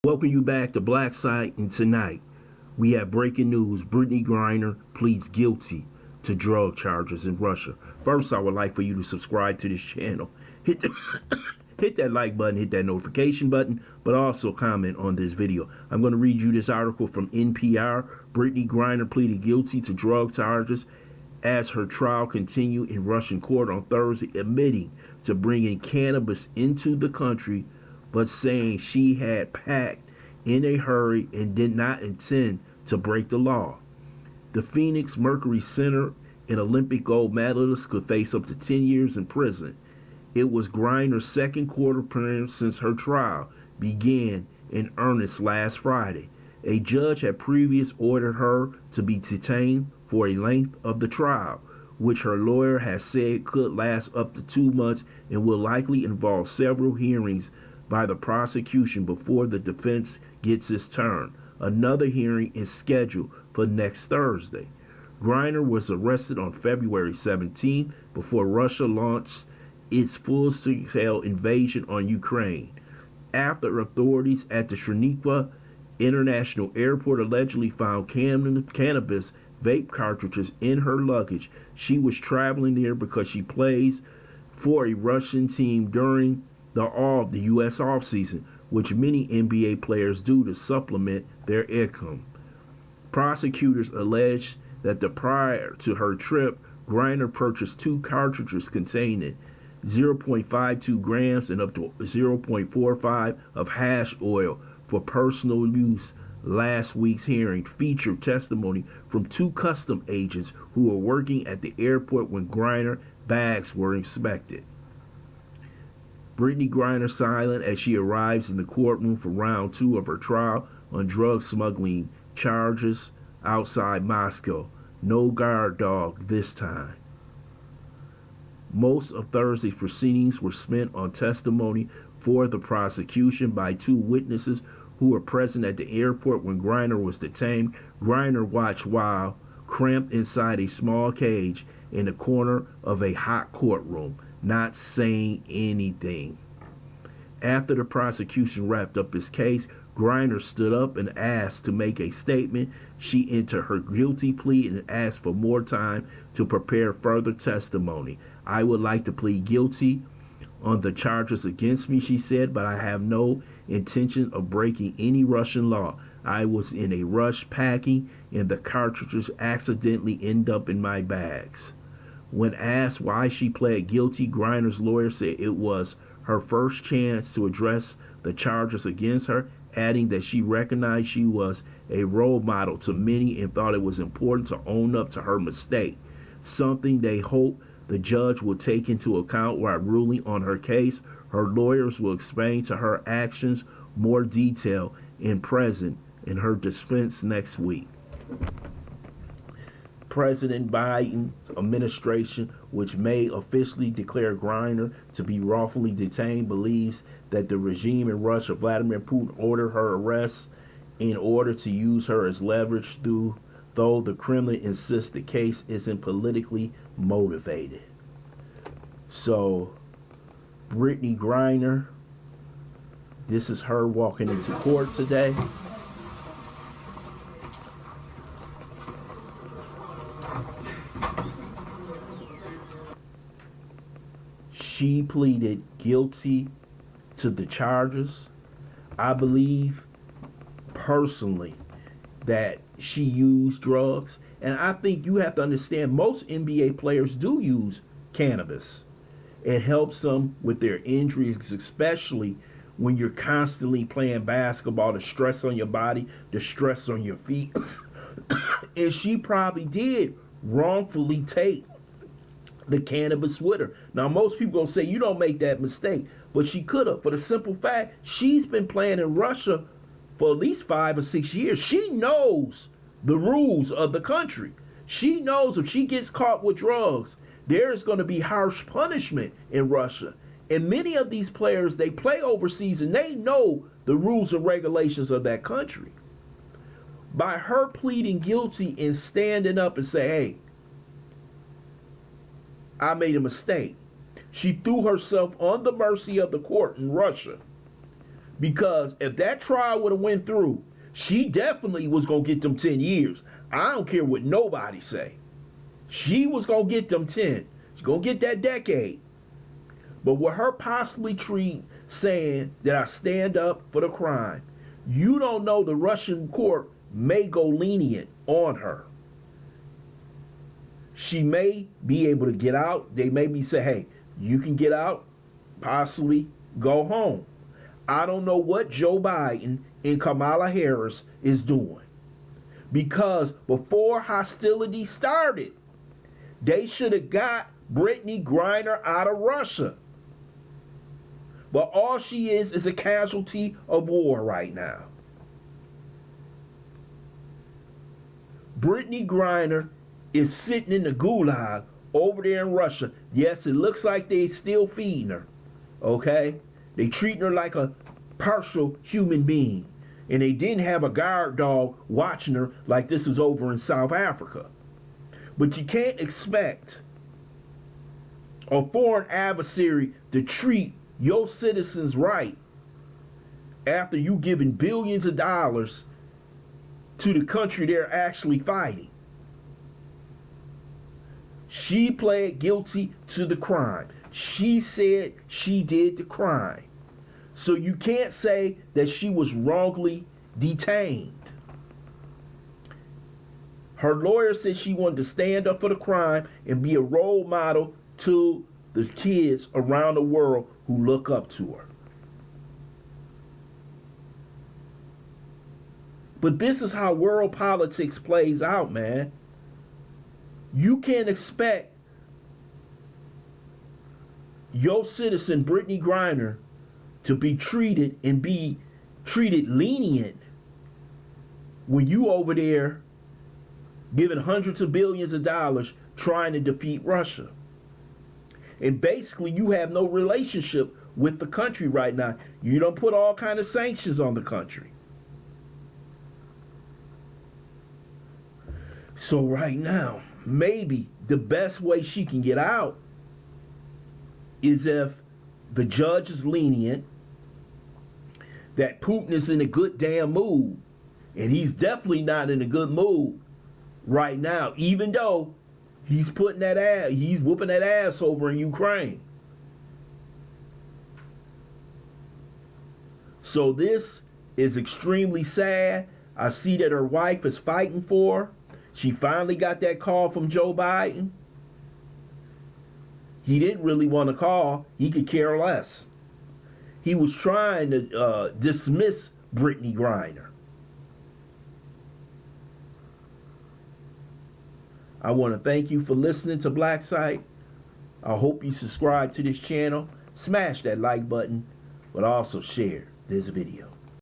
Welcome you back to Black Site, and tonight we have breaking news. Brittney Griner pleads guilty to drug charges in Russia. First, I would like for you to subscribe to this channel. Hit that like button, hit that notification button, but also comment on this video. I'm going to read you this article from NPR. Brittney Griner pleaded guilty to drug charges as her trial continued in Russian court on Thursday, admitting to bringing cannabis into the country, but saying she had packed in a hurry and did not intend to break the law. The Phoenix Mercury Center and Olympic gold medalist could face up to 10 years in prison. It was Griner's second court appearance since her trial began in earnest last Friday. A judge had previously ordered her to be detained for a length of the trial, which her lawyer has said could last up to 2 months and will likely involve several hearings by the prosecution before the defense gets its turn. Another hearing is scheduled for next Thursday. Griner was arrested on February 17th before Russia launched its full-scale invasion on Ukraine. After authorities at the Shreniqua International Airport allegedly found cannabis vape cartridges in her luggage, she was traveling there because she plays for a Russian team during the U.S. offseason, which many NBA players do to supplement their income. Prosecutors allege that prior to her trip, Griner purchased 2 cartridges containing 0.52 grams and up to 0.45 of hash oil for personal use. Last week's hearing featured testimony from 2 custom agents who were working at the airport when Griner bags were inspected. Brittney Griner silent as she arrives in the courtroom for round 2 of her trial on drug smuggling charges outside Moscow. No guard dog this time. Most of Thursday's proceedings were spent on testimony for the prosecution by 2 witnesses who were present at the airport when Griner was detained. Griner watched while cramped inside a small cage in the corner of a hot courtroom, not saying anything. After the prosecution wrapped up its case, Griner stood up and asked to make a statement. She entered her guilty plea and asked for more time to prepare further testimony. I would like to plead guilty on the charges against me, she said, but I have no intention of breaking any Russian law. I was in a rush packing and the cartridges accidentally end up in my bags. When asked why she pled guilty, Griner's lawyer said it was her first chance to address the charges against her, adding that she recognized she was a role model to many and thought it was important to own up to her mistake, something they hope the judge will take into account while ruling on her case. Her lawyers will explain to her actions more detail in her defense next week. President Biden's administration, which may officially declare Griner to be wrongfully detained, believes that the regime in Russia, Vladimir Putin, ordered her arrest in order to use her as leverage, though the Kremlin insists the case isn't politically motivated. So, Brittney Griner, this is her walking into court today. She pleaded guilty to the charges. I believe personally that she used drugs, and I think you have to understand most NBA players do use cannabis. It helps them with their injuries, especially when you're constantly playing basketball, the stress on your body, the stress on your feet. And she probably did wrongfully take the cannabis with her. Now, most people gonna say you don't make that mistake, but she could have, for the simple fact she's been playing in Russia for at least 5 or 6 years. She knows the rules of the country. She knows if she gets caught with drugs, there is going to be harsh punishment in Russia. And many of these players, they play overseas and they know the rules and regulations of that country. By her pleading guilty and standing up and say, hey, I made a mistake, she threw herself on the mercy of the court in Russia Because if that trial would have went through, she definitely was going to get them 10 years. I don't care what nobody say. She was going to get them 10. She's going to get that decade. But with her possibly saying that I stand up for the crime, you don't know, the Russian court may go lenient on her. She may be able to get out. They may be say, hey, you can get out, possibly go home. I don't know what Joe Biden and Kamala Harris is doing. Because before hostility started, they should have got Brittney Griner out of Russia. But all she is a casualty of war right now. Brittney Griner is sitting in the gulag over there in Russia. Yes, it looks like they still feeding her. Okay? They treating her like a partial human being. And they didn't have a guard dog watching her like this was over in South Africa. But you can't expect a foreign adversary to treat your citizens right after you giving billions of dollars to the country they're actually fighting. She pled guilty to the crime. She said she did the crime. So you can't say that she was wrongly detained. Her lawyer said she wanted to stand up for the crime and be a role model to the kids around the world who look up to her. But this is how world politics plays out, man. You can't expect your citizen, Brittney Griner, to be treated lenient when you over there giving hundreds of billions of dollars trying to defeat Russia. And basically you have no relationship with the country right now. You don't put all kind of sanctions on the country. So right now, maybe the best way she can get out is if the judge is lenient, that Putin is in a good damn mood. And he's definitely not in a good mood right now, even though he's whooping that ass over in Ukraine. So this is extremely sad. I see that her wife is fighting for her. She finally got that call from Joe Biden. He didn't really want to call. He could care less. He was trying to dismiss Brittney Griner. I want to thank you for listening to Black Site. I hope you subscribe to this channel. Smash that like button, but also share this video.